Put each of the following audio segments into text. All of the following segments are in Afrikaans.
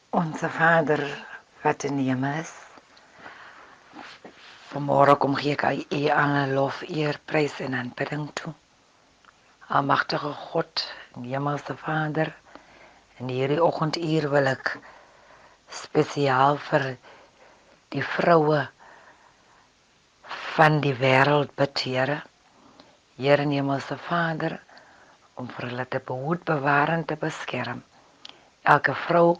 Onze Vader wat in die hemel is. Vanmôre kom gee ek aan U alle lof, eer, prys en aanbidding toe. Almagtige God, Hemelse Vader, in hierdie oggenduur wil ek spesiaal vir die vroue van die wêreld bid, Here. Here Hemelse Vader, om vir hulle te behoed, bewaar en te beskerm. Elke vrou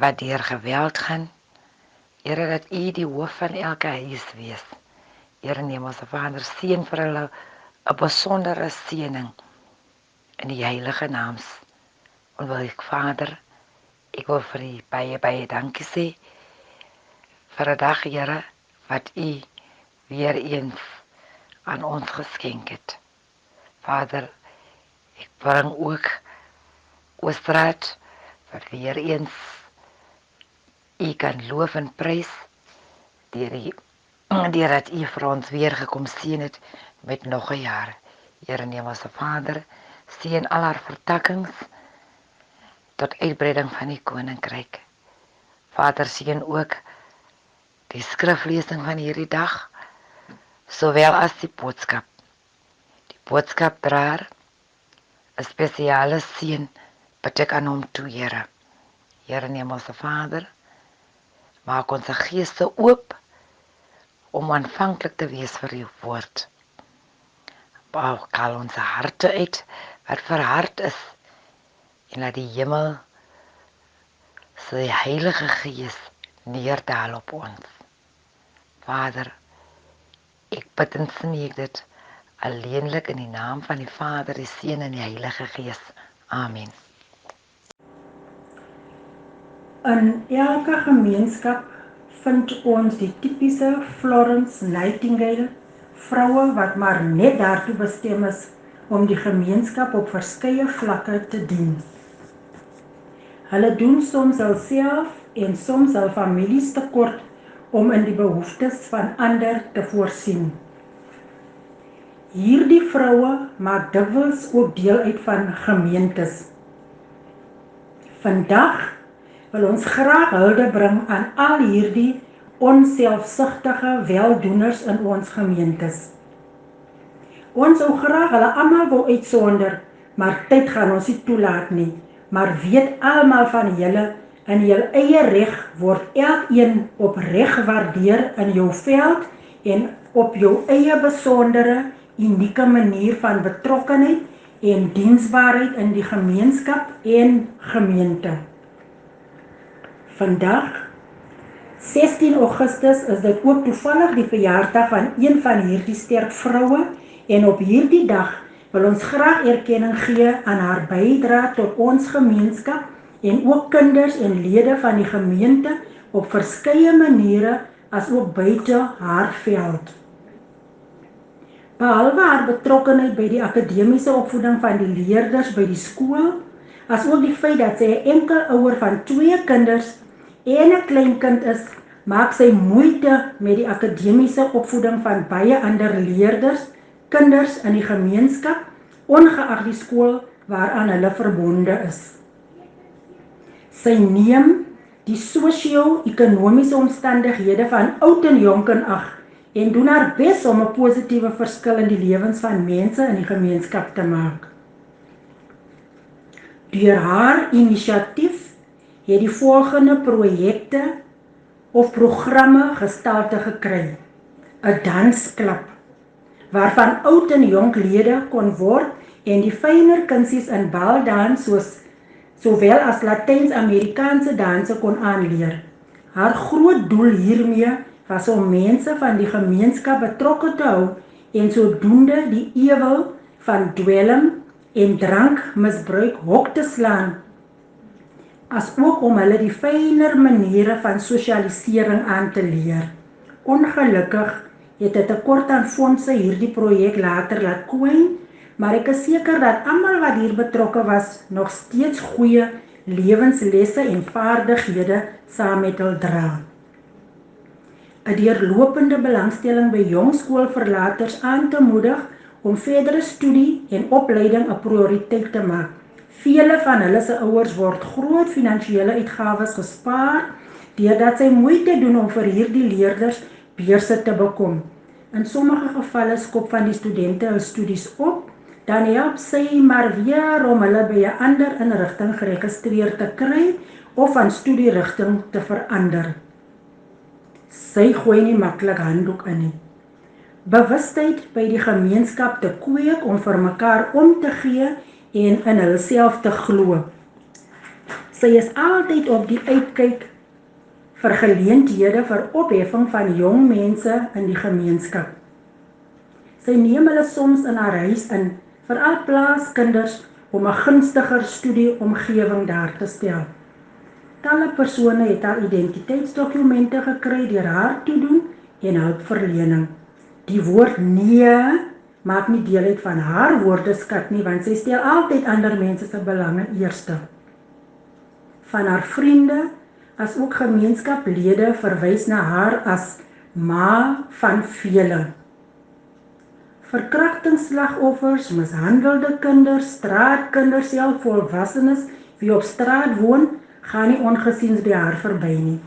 wat deur geweld gaan, Here, dat U die hoof van elke huis wees. Here Hemelse Vader, seën vir hulle 'n besondere seëning in die heilige naams. En wil ek Vader, ek wil vir U baie dankie sê vir 'n dag, Here, wat U weer eens aan ons geskenk het. Vader, ek bring ook Oostraat wat weer eens U kan loof en prys deur dat U vir ons weer gekom seën het met nog 'n jaar. Here Hemelse Vader, seën al haar vertakkings tot uitbreiding van die koninkryk. Vader, seën ook die skriflesing van hierdie dag, sowel as die boodskap. Die boodskapdraer, 'n spesiale seën bid ek aan hom toe, Here. Here Hemelse Vader, maak ons geeste oop om aanvanklik te wees vir U woord. Kal ons harte uit wat verhard is en laat die hemel sy Heilige Gees neerdaal op ons. Vader, ek bid en smeek dit alleenlik in die naam van die Vader, die Seun en die Heilige Gees. Amen. In elke gemeenskap vind ons die tipiese Florence Nightingale vroue wat maar net daartoe bestem is om die gemeenskap op verskeie vlakke te dien. Hulle doen soms self en soms al families tekort om in die behoeftes van ander te voorsien. Hierdie vroue maak dikwels ook deel uit van gemeentes. Vandag wil ons graag hulde bring aan al hierdie onselfsugtige weldoeners in ons gemeentes. Ons sou graag hulle almal wou uitsonder, maar tyd gaan ons nie toelaat nie. Maar weet almal van julle, in jul eie reg word elkeen opreg gewaardeer in jou veld en op jou eie besondere, unieke manier van betrokkenheid en diensbaarheid in die gemeenskap en gemeente. Vandag, 16 Augustus, is dit ook toevallig die verjaardag van een van hierdie sterk vroue en op hierdie dag wil ons graag erkenning gee aan haar bydrae tot ons gemeenskap en ook kinders en lede van die gemeente op verskeie maniere as ook buite haar veld. Behalwe haar betrokkenheid by die akademiese opvoeding van die leerders by die skool, as ook die feit dat sy 'n enkelouer van 2 kinders en 'n kleinkind is, maak sy moeite met die akademiese opvoeding van baie ander leerders, kinders in die gemeenskap, ongeag die skool waaraan hulle verbonde is. Sy neem die sosio-ekonomiese omstandighede van oud en jonk in ag en doen haar bes om 'n positiewe verskil in die lewens van mense in die gemeenskap te maak. Deur haar inisiatief het die volgende projekte of programme gestalte gekry. 'n Dansklub, waarvan oud en jonk lede kon word en die fynere kunsies in baldans sowel as Latyns-Amerikaanse danse kon aanleer. Haar groot doel hiermee was om mense van die gemeenskap betrokke te hou en sodoende die ewel van dwelm en drankmisbruik hok te slaan, as ook om hulle die fynere maniere van sosialisering aan te leer. Ongelukkig het 'n tekort aan fondse hierdie projek later laat kwyn, maar ek is seker dat almal wat hier betrokke was nog steeds goeie lewenslesse en vaardighede saam met hul dra. 'n Deurlopende belangstelling by jong skoolverlaters aan te moedig om verdere studie en opleiding 'n prioriteit te maak. Vele van hulle se ouers word groot finansiële uitgawes gespaar deurdat sy moeite doen om vir hierdie leerders beurse te bekom. In sommige gevalle skop van die studente hul studies op, dan help sy maar weer om hulle by 'n ander inrigting geregistreer te kry of van studierigting te verander. Sy gooi nie maklik handdoek in nie. Bewustheid by die gemeenskap te kweek om vir mekaar om te gee en in hulself te glo. Sy is altyd op die uitkyk vir geleenthede vir opheffing van jong mense in die gemeenskap. Sy neem hulle soms in haar huis in, veral plaaskinders, om 'n gunstiger studieomgewing daar te stel. Talle persone het haar identiteitsdokumente gekry deur haar toedoen en hulpverlening. Die woord nee maak nie deel uit van haar woordeskat nie, want sy stel altyd ander mense se belange eerste. Van haar vriende as ook gemeenskaplede verwys na haar as ma van vele. Verkrachtingsslagoffers, mishandelde kinders, straatkinders, selfs volwassenes wie op straat woon, gaan nie ongesiens by haar verby nie.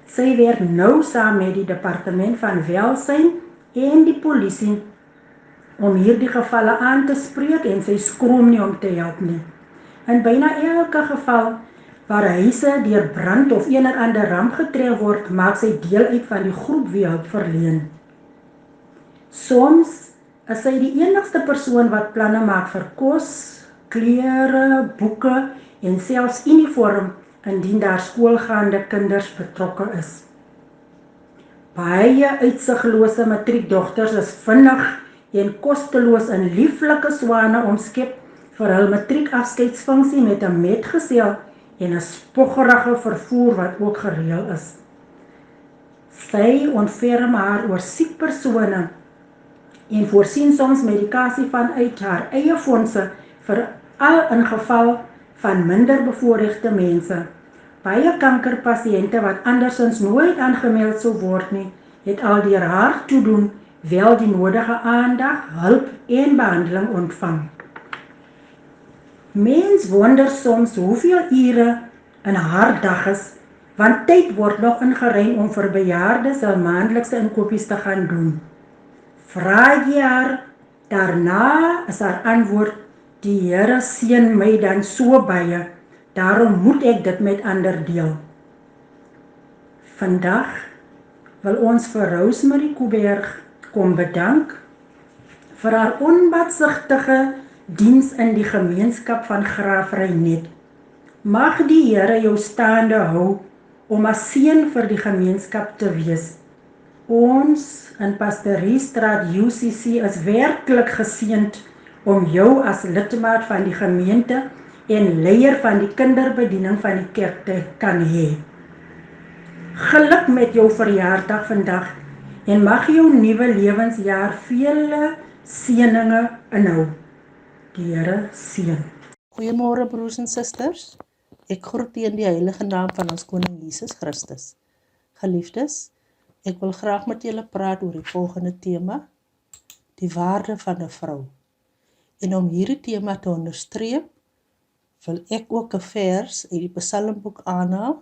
Sy werk nou saam met die departement van welsyn en die polisie om hierdie gevalle aan te spreek en sy skroom nie om te help nie. In byna elke geval waar huise deur brand of een of ander ramp getref word, maak sy deel uit van die groep wie hulp verleen. Soms is sy die enigste persoon wat planne maak vir kos, klere, boeke en selfs uniform indien daar skoolgaande kinders betrokke is. Baie uitsiglose matriekdogters is vinnig en kosteloos in lieflike swane omskep vir hul matriekafskeidsfunksie met 'n metgesel en 'n spoggerige vervoer wat ook gereël is. Sy ontferm haar oor siek persone en voorsien soms medikasie vanuit haar eie fondse vir al in geval van minder bevoorregte mense. Baie kankerpasiënte wat andersins nooit aangemeld sou word nie, het al deur haar toedoen wel die nodige aandag, hulp en behandeling ontvang. Mens wonder soms hoeveel ure in haar dag is, want tyd word nog ingeruim om vir bejaardes hul maandelikse inkopies te gaan doen. Vra jy haar, daarna is haar antwoord, die Here seën my dan so baie, daarom moet ek dit met ander deel. Vandag wil ons vir Rosemary Kuiberg kom bedank vir haar onbaatsigtige diens in die gemeenskap van Graafrenet. Mag die Here jou staande hou om as seën vir die gemeenskap te wees. Ons in Pastoriestraat UCC is werklik geseënd om jou as lidmaat van die gemeente en leier van die kinderbediening van die kerk te kan hê. Geluk met jou verjaardag vandag en mag jou nuwe lewensjaar vele seëninge inhou. Die Here seën. Goeiemôre broers en susters. Ek groet u in die heilige naam van ons koning Jesus Christus. Geliefdes, ek wil graag met julle praat oor die volgende tema: die waarde van 'n vrou. En om hierdie tema te onderstreep, wil ek ook 'n vers uit die Psalmboek aanhaal,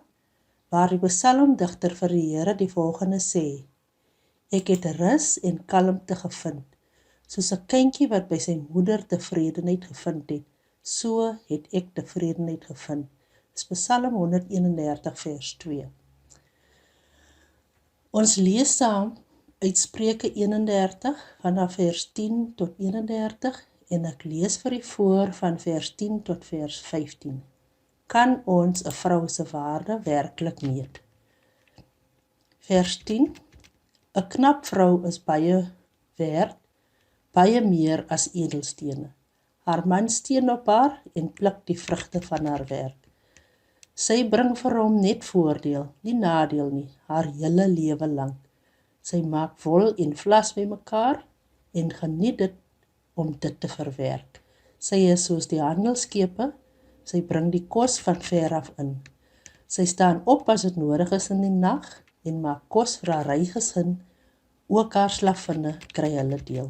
waar die psalmdigter vir die Here die volgende sê: Ek het rus en kalmte gevind, soos 'n kindjie wat by sy moeder tevredenheid gevind het, so het ek tevredenheid gevind. Dis Psalm 131 vers 2. Ons lees saam uit Spreuke 31 vanaf vers 10 tot 31 en ek lees vir u voor van vers 10 tot vers 15. Kan ons 'n vrou se waarde werklik meet? Vers 10. 'n knap vrou is baie werd, baie meer as edelstene. Haar man steun op haar en pluk die vrugte van haar werk. Sy bring vir hom net voordeel, nie nadeel nie, haar hele lewe lank. Sy maak wol en vlas bymekaar en geniet dit om dit te verwerk. Sy is soos die handelskepe, sy bring die kos van ver af in. Sy staan op as dit nodig is in die nag en maak kos vir haar rygesin, ook haar slavinne kry hulle deel.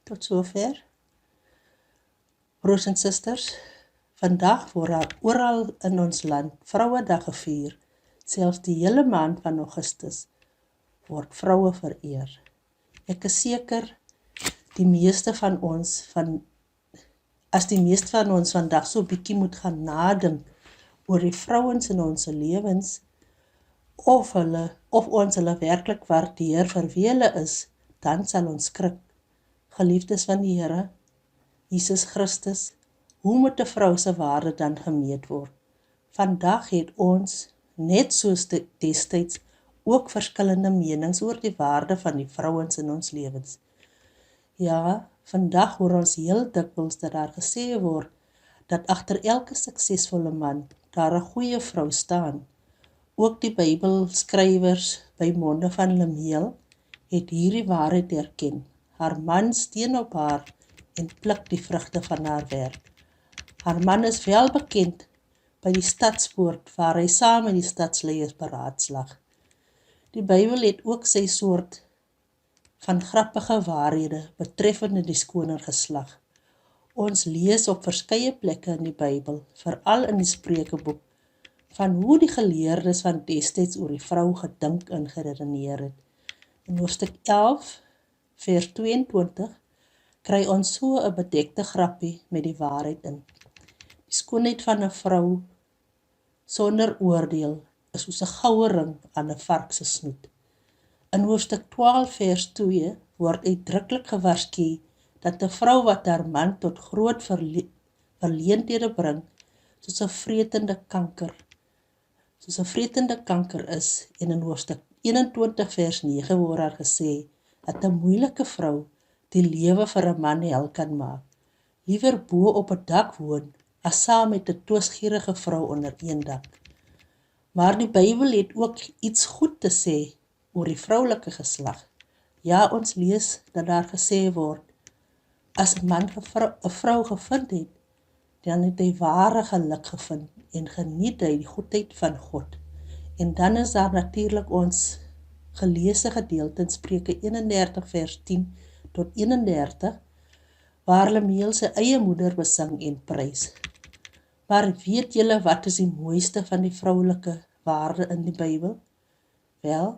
Tot sover. Broers en susters, vandag word daar oral in ons land Vrouedag gevier. Selfs die hele maand van Augustus word vroue vereer. Ek is seker as die meeste van ons vandag so bietjie moet gaan nadink oor die vrouens in ons lewens, of ons hulle werklik waardeer vir wie hulle is, dan sal ons skrik. Geliefdes van die Here, Jesus Christus, hoe moet 'n vrou se waarde dan gemeet word? Vandag het ons, net soos destyds, ook verskillende menings oor die waarde van die vrouens in ons lewens. Ja, vandag hoor ons heel dikwels dat daar gesê word dat agter elke suksesvolle man daar 'n goeie vrou staan. Ook die Bybelskrywers by monde van Lemuel het hierdie waarheid erken. Haar man steun op haar en pluk die vrugte van haar werk. Haar man is wel bekend by die stadspoort waar hy saam met die stadsleiers beraadslag. Die Bybel het ook sy soort van grappige waarhede betreffende die skoner geslag. Ons lees op verskeie plekke in die Bybel, veral in die Spreukeboek, van hoe die geleerdes van destyds oor die vrou gedink en geredeneer het. In hoofstuk 11, vers 22, kry ons so 'n bedekte grappie met die waarheid in. Die skoonheid van 'n vrou sonder oordeel is soos 'n goue ring aan 'n vark se snoet. In hoofstuk 12 vers 2 word uitdruklik gewaarsku dat 'n vrou wat haar man tot groot verleenthede bring, soos 'n vretende kanker is, en in hoofstuk 21 vers 9 word daar gesê dat 'n moeilike vrou die lewe vir 'n man hel kan maak. Liewer bo op 'n dak woon as saam met 'n twisgierige vrou onder een dak. Maar die Bybel het ook iets goed te sê oor die vroulike geslag. Ja, ons lees dat daar gesê word, as 'n man 'n vrou gevind het, dan het hy ware geluk gevind en geniet hy die goedheid van God. En dan is daar natuurlik ons geleesde gedeelte in Spreuke 31 vers 10 tot 31, waar Lemuel sy eie moeder besing en prys. Maar weet julle wat is die mooiste van die vroulike waarde in die Bybel? Wel,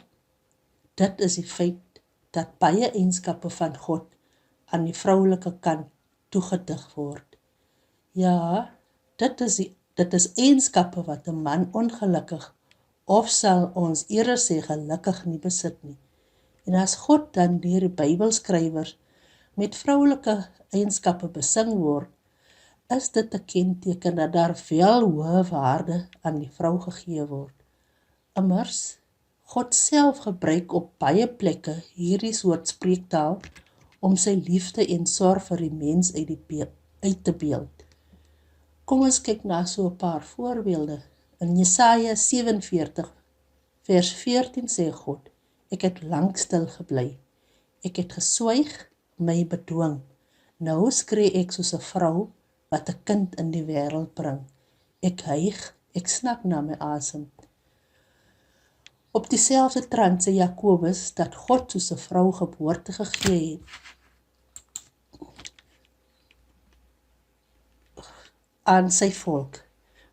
dit is die feit dat baie eienskappe van God aan die vroulike kant toegedig word. Ja, dit is eienskappe wat 'n man ongelukkig, of sal ons eerder sê gelukkig nie besit nie. En as God dan deur die Bybelskrywers met vroulike eienskappe besing word, is dit 'n kenteken dat daar wel hoë waarde aan die vrou gegee word. Immers, God self gebruik op baie plekke hierdie soort spreektaal om sy liefde en sorg vir die mens uit te beeld. Kom ons kyk na so 'n paar voorbeelde. In Jesaja 47 vers 14 sê God, ek het lank stil gebly. Ek het geswyg, my bedwing. Nou skree ek soos 'n vrou wat 'n kind in die wêreld bring. Ek hyg, ek snak na my asem. Op dieselfde trant sê Jakobus dat God soos 'n vrou geboorte gegee het aan sy volk.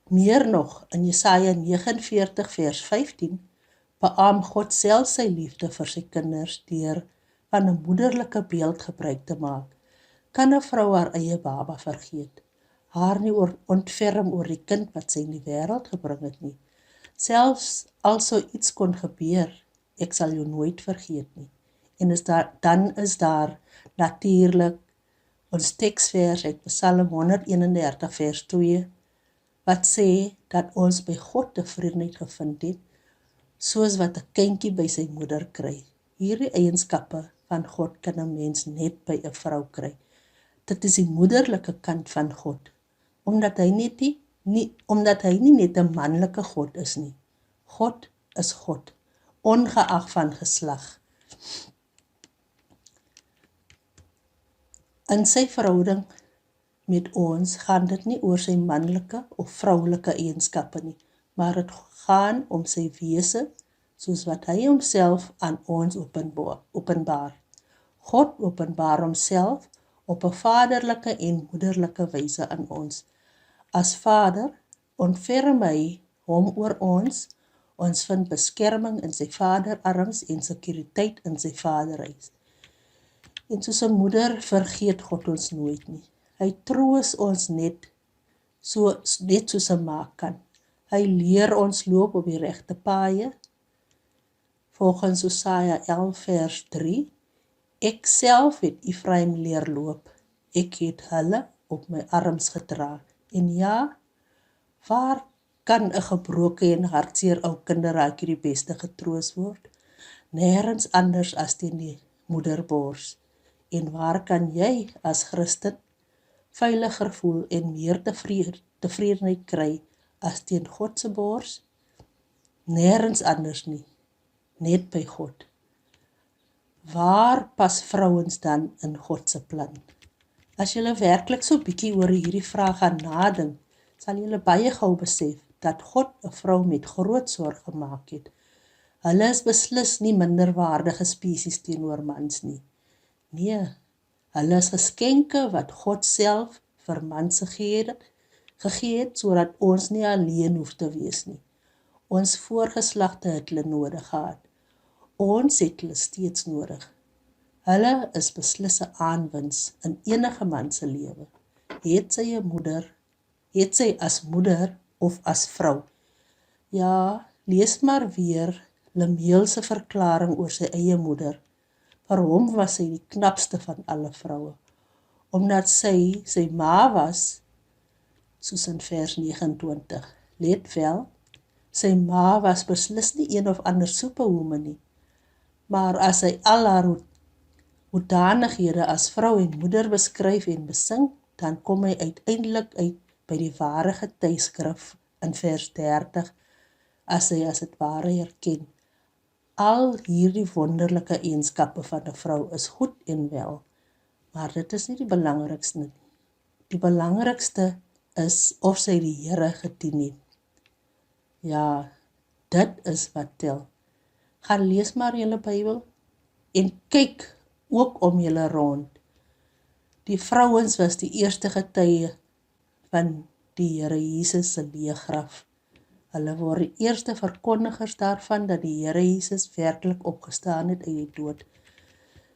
Meer nog, in Jesaja 49 vers 15, beaam God self sy liefde vir sy kinders deur van 'n moederlike beeld gebruik te maak. Kan 'n vrou haar eie baba vergeet? Haar nie ontferm oor die kind wat sy in die wêreld gebring het nie. Selfs al sou iets kon gebeur, ek sal jou nooit vergeet nie. En dan is daar natuurlik ons teksvers uit Psalm 131 vers 2, wat sê dat ons by God tevredenheid gevind het, soos wat 'n kindjie by sy moeder kry. Hierdie eienskappe van God kan 'n mens net by 'n vrou kry. Dit is die moederlike kant van God, omdat hy nie net 'n manlike God is nie. God is God, ongeag van geslag. In sy verhouding met ons gaan dit nie oor sy manlike of vroulike eienskappe nie, maar dit gaan om sy wese, soos wat hy homself aan ons openbaar. God openbaar homself op 'n vaderlike en moederlike wyse aan ons. As Vader, ontferm hy hom oor ons vind beskerming in sy vaderarms en sekuriteit in sy vaderhuis. En soos 'n moeder vergeet God ons nooit nie. Hy troos ons net soos 'n ma kan. Hy leer ons loop op die regte paaie. Volgens Hosea 11 vers 3, ek self het Ephraim leer loop. Ek het hulle op my arms gedra. En ja, waar kan 'n gebroke en hartseer ou kinderraadjie die beste getroos word? Nêrens anders as teen die moederbors. En waar kan jy as Christen veiliger voel en meer tevredenheid kry as teen God se bors? Nêrens anders nie, net by God. Waar pas vrouens dan in God se plan? As jy werklik so bietjie oor hierdie vraag gaan nadink, sal jy baie gou besef dat God 'n vrou met groot sorg gemaak het. Hulle is beslis nie minderwaardige spesies teenoor mans nie. Nee, hulle is geskenke wat God self vir mans gegee het, sodat ons nie alleen hoef te wees nie. Ons voorgeslagte het hulle nodig gehad. Ons het hulle steeds nodig. Hulle is beslis 'n aanwins in enige man se lewe. Het sy as moeder of as vrou. Ja, lees maar weer Lemuel se verklaring oor sy eie moeder. Vir hom was sy die knapste van alle vroue, omdat sy ma was, soos in vers 29. Let wel, sy ma was beslis nie een of ander superwoman nie, maar as hy al haar hoedanighede as vrou en moeder beskryf en besing, dan kom hy uiteindelik uit by die ware getuigskrif in vers 30, as hy as het ware herken. Al hierdie wonderlike eienskappe van 'n vrou is goed en wel, maar dit is nie die belangrikste nie. Die belangrikste is of sy die Here gedien het. Ja, dit is wat tel. Gaan lees maar julle Bybel en kyk ook om julle rond. Die vrouens was die eerste getuie van die Here Jesus se leë graf. Hulle word die eerste verkondigers daarvan dat die Here Jesus werklik opgestaan het uit die dood.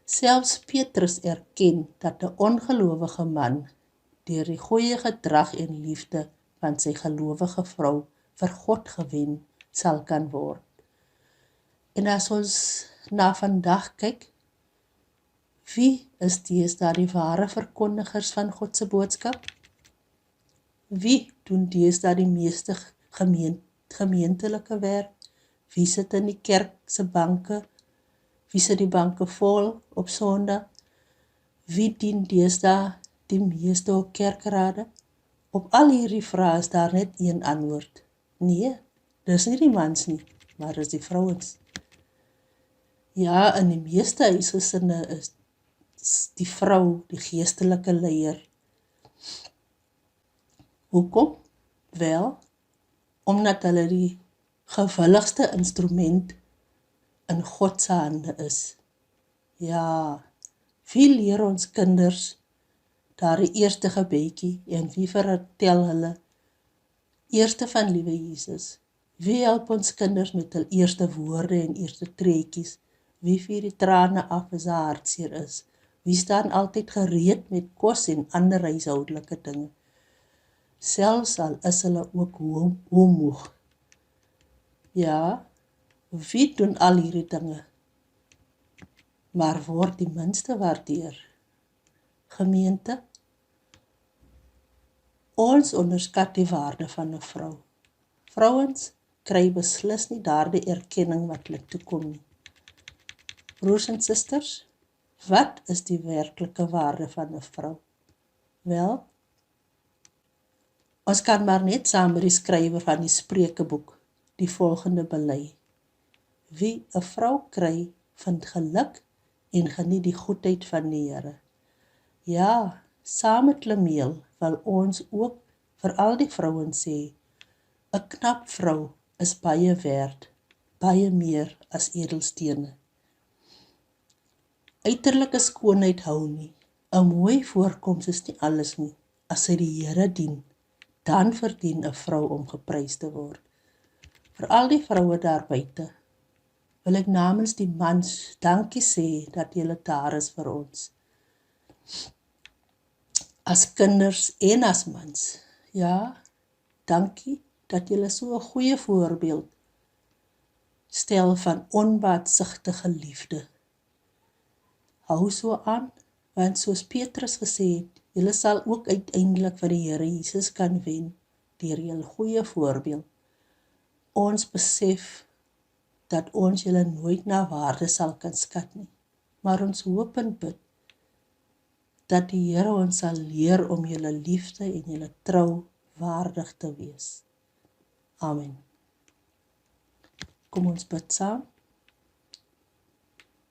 Selfs Petrus erken dat 'n ongelowige man deur die goeie gedrag en liefde van sy gelowige vrou vir God gewen sal kan word. En as ons na vandag kyk, wie is deesdae die ware verkondigers van God se boodskap? Wie doen deesdae die meeste gemeentelike werk? Wie sit in die kerk se banke? Wie sit die banke vol op Sondag? Wie dien deesdae die meeste op kerkrade? Op al hierdie vrae is daar net een antwoord. Nee, dis nie die mans nie, maar dis die vrouens. Ja, in die meeste huisgesinne is die vrou die geestelike leier. Hoekom? Wel, omdat hulle die gewilligste instrument in God se hande is. Ja, wie leer ons kinders daar die eerste gebedjie en wie vertel hulle eerste van liewe Jesus? Wie help ons kinders met hul eerste woorde en eerste treetjies? Wie vier die trane af as 'n hartseer is? Wie staan altyd gereed met kos en ander huishoudelike dinge? Selfs al is hulle ook moeg. Ja, wie doen al hierdie dinge? Maar word die minste waardeer? Gemeente, ons onderskat die waarde van 'n vrou. Vrouens kry beslis nie daardie erkenning wat hulle toekom nie. Broers en susters, wat is die werklike waarde van 'n vrou? Wel, ons kan maar net saam met die skrywer van die Spreukeboek die volgende bely. Wie 'n vrou kry, vind geluk en geniet die goedheid van die Here. Ja, saam met Lemuel wil ons ook vir al die vrouens sê, 'n knap vrou is baie werd, baie meer as edelstene. Uiterlike skoonheid hou nie, 'n mooi voorkoms is nie alles nie. As sy die Here dien, dan verdien 'n vrou om geprys te word. Vir al die vroue daar buite, wil ek namens die mans dankie sê dat julle daar is vir ons. As kinders en as mans. Ja, dankie dat julle so 'n goeie voorbeeld stel van onbaatsigtige liefde. Hou so aan, want soos Petrus gesê het, julle sal ook uiteindelik vir die Here Jesus kan wen deur julle goeie voorbeeld. Ons besef dat ons julle nooit na waarde sal kan skat nie, maar ons hoop en bid dat die Here ons sal leer om julle liefde en julle trou waardig te wees. Amen. Kom ons bid saam.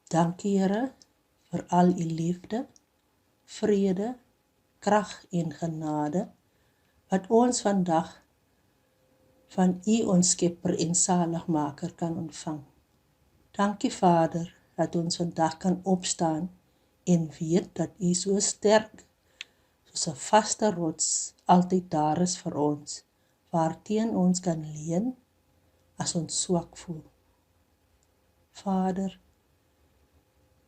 Dankie Here vir al u liefde, vrede, krag en genade wat ons vandag van u ons Skepper en Saligmaker kan ontvang. Dankie Vader dat ons vandag kan opstaan en weet dat u so sterk soos 'n vaste rots altyd daar is vir ons, waarteen ons kan leun as ons swak voel. Vader,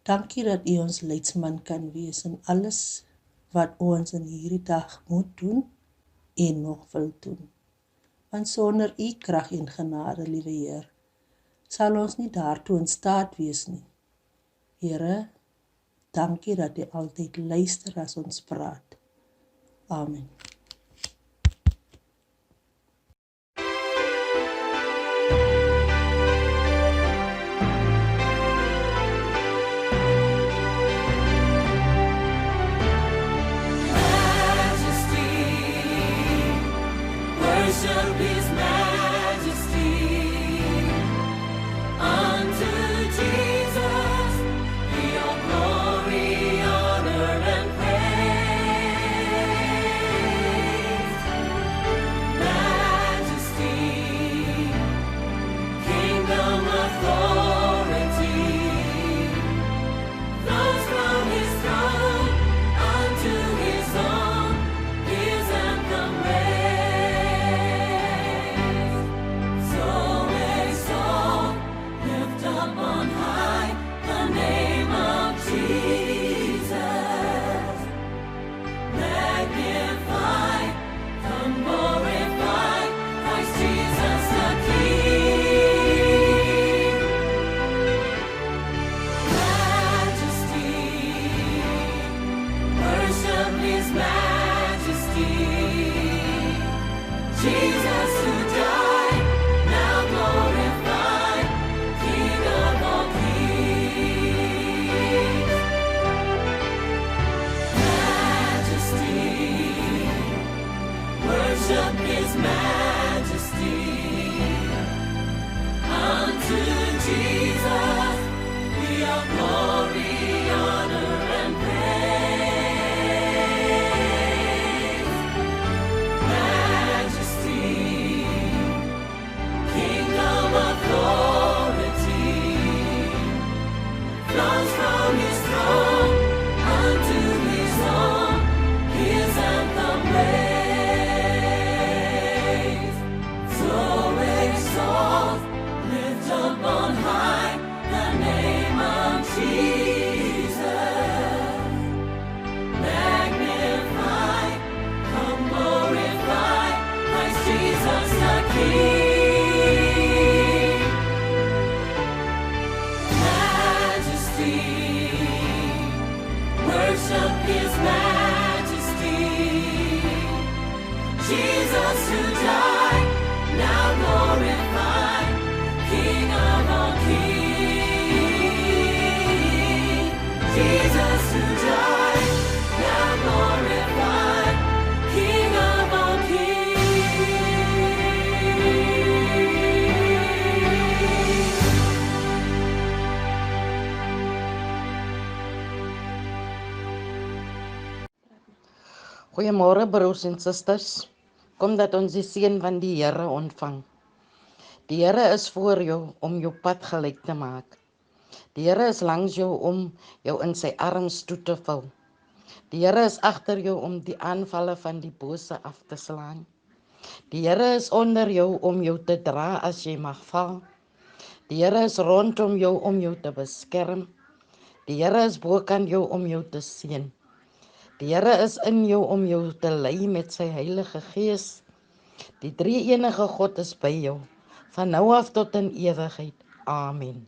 dankie dat u ons leidsman kan wees in alles wat ons in hierdie dag moet doen en nog wil doen. Want sonder u krag en genade, liewe Heer, sal ons nie daartoe in staat wees nie. Here, dankie dat u altyd luister as ons praat. Amen. Worship His majesty. Unto Jesus be all glory, honor, and praise. Majesty, kingdom, authority, flows from His throne unto His own. His anthem raised. So exalt, lift up on high the name of Jesus. Magnify, come glorify Christ Jesus the King. Majesty, worship His majesty. Jesus who died, now glorified, King of all kings. Majesty, worship His majesty. Unto Jesus be all glory, honor, and praise. Majesty, kingdom, authority, flows from His throne unto His own. His anthem raised. So exalt, lift up on high the name of Jesus. Magnify, come glorify Christ Jesus the King. Majesty, worship His majesty. Jesus who died, now glorified, King of all kings. Jesus who died, now glorified, King of all kings. Goeiemôre broers en susters. Kom dat ons die seën van die Here ontvang. Die Here is voor jou om jou pad gelyk te maak. Die Here is langs jou om jou in sy arms toe te vou. Die Here is agter jou om die aanvalle van die bose af te slaan. Die Here is onder jou om jou te dra as jy mag val. Die Here is rondom jou om jou te beskerm. Die Here is bokant jou om jou te seën. Die Here is in jou om jou te lei met sy Heilige Gees. Die drie-enige God is by jou, van nou af tot in ewigheid. Amen.